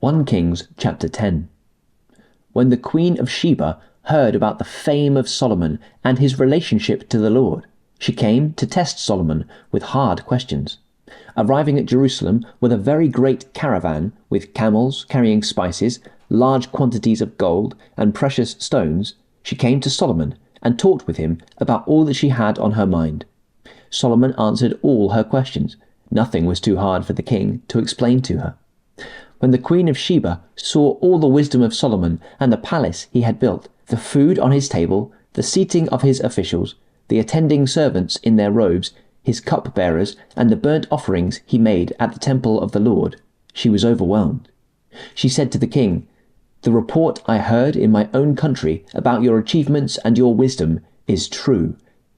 1 Kings chapter 10. When the Queen of Sheba heard about the fame of Solomon and his relationship to the Lord, she came to test Solomon with hard questions. Arriving at Jerusalem with a very great caravan with camels carrying spices, large quantities of gold and precious stones, she came to Solomon and talked with him about all that she had on her mind. Solomon answered all her questions. Nothing was too hard for the king to explain to her. When the Queen of Sheba saw all the wisdom of Solomon and the palace he had built, the food on his table, the seating of his officials, the attending servants in their robes, his cupbearers, and the burnt offerings he made at the temple of the Lord, she was overwhelmed. She said to the king, "The report I heard in my own country about your achievements and your wisdom is true,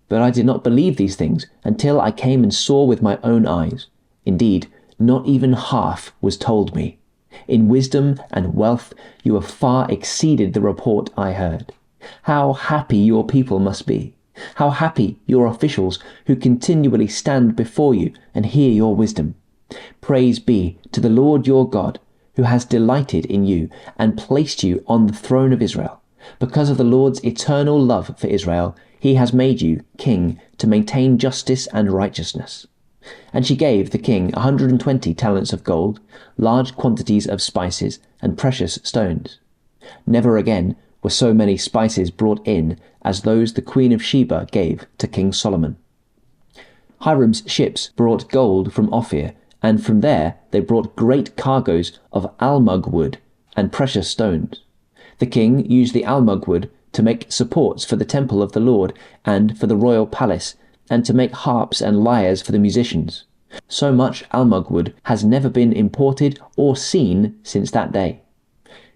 but I did not believe these things until I came and saw with my own eyes. Indeed, not even half was told me. In wisdom and wealth you have far exceeded the report I heard. How happy your people must be! How happy your officials who continually stand before you and hear your wisdom! Praise be to the Lord your God, who has delighted in you and placed you on the throne of Israel. Because of the Lord's eternal love for Israel, he has made you king to maintain justice and righteousness." And she gave the king 120 talents of gold, large quantities of spices, and precious stones. Never again were so many spices brought in as those the Queen of Sheba gave to King Solomon. Hiram's ships brought gold from Ophir, and from there they brought great cargoes of almug wood and precious stones. The king used the almug wood to make supports for the temple of the Lord and for the royal palace, and to make harps and lyres for the musicians. So much almug wood has never been imported or seen since that day.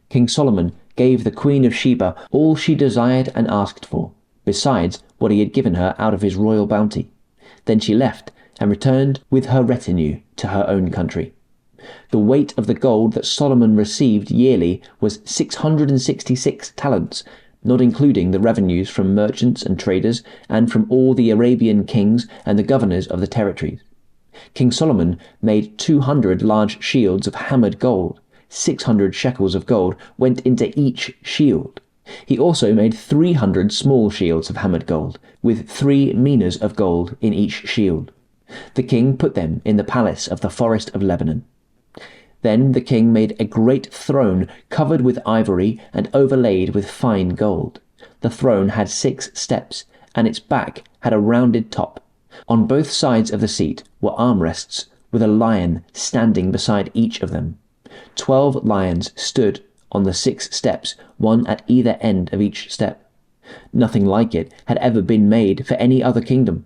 King Solomon gave the Queen of Sheba all she desired and asked for, besides what he had given her out of his royal bounty. Then she left and returned with her retinue to her own country. The weight of the gold that Solomon received yearly was 666 talents, not including the revenues from merchants and traders, and from all the Arabian kings and the governors of the territories. King Solomon made 200 large shields of hammered gold. 600 shekels of gold went into each shield. He also made 300 small shields of hammered gold, with 3 minas of gold in each shield. The king put them in the palace of the forest of Lebanon. Then the king made a great throne covered with ivory and overlaid with fine gold. The throne had 6 steps, and its back had a rounded top. On both sides of the seat were armrests, with a lion standing beside each of them. 12 lions stood on the 6 steps, one at either end of each step. Nothing like it had ever been made for any other kingdom.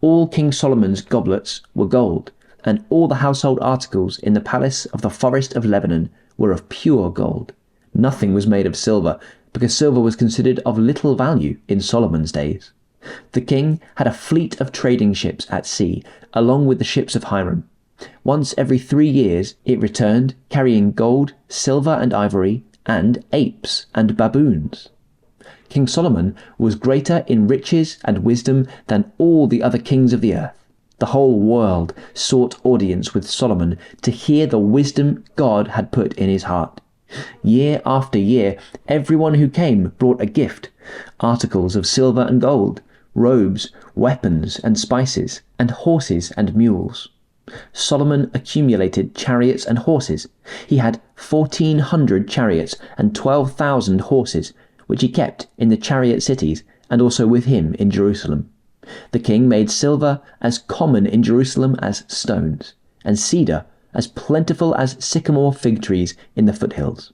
All King Solomon's goblets were gold, and all the household articles in the palace of the forest of Lebanon were of pure gold. Nothing was made of silver, because silver was considered of little value in Solomon's days. The king had a fleet of trading ships at sea, along with the ships of Hiram. Once every 3 years it returned, carrying gold, silver and ivory, and apes and baboons. King Solomon was greater in riches and wisdom than all the other kings of the earth. The whole world sought audience with Solomon to hear the wisdom God had put in his heart. Year after year, everyone who came brought a gift, articles of silver and gold, robes, weapons and spices, and horses and mules. Solomon accumulated chariots and horses. He had 1,400 chariots and 12,000 horses, which he kept in the chariot cities and also with him in Jerusalem. The king made silver as common in Jerusalem as stones, and cedar as plentiful as sycamore fig trees in the foothills.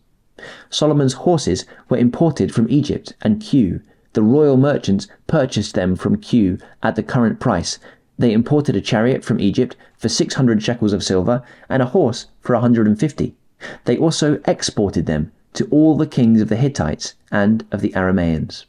Solomon's horses were imported from Egypt and Kue. The royal merchants purchased them from Kue at the current price. They imported a chariot from Egypt for 600 shekels of silver and a horse for 150. They also exported them to all the kings of the Hittites and of the Arameans.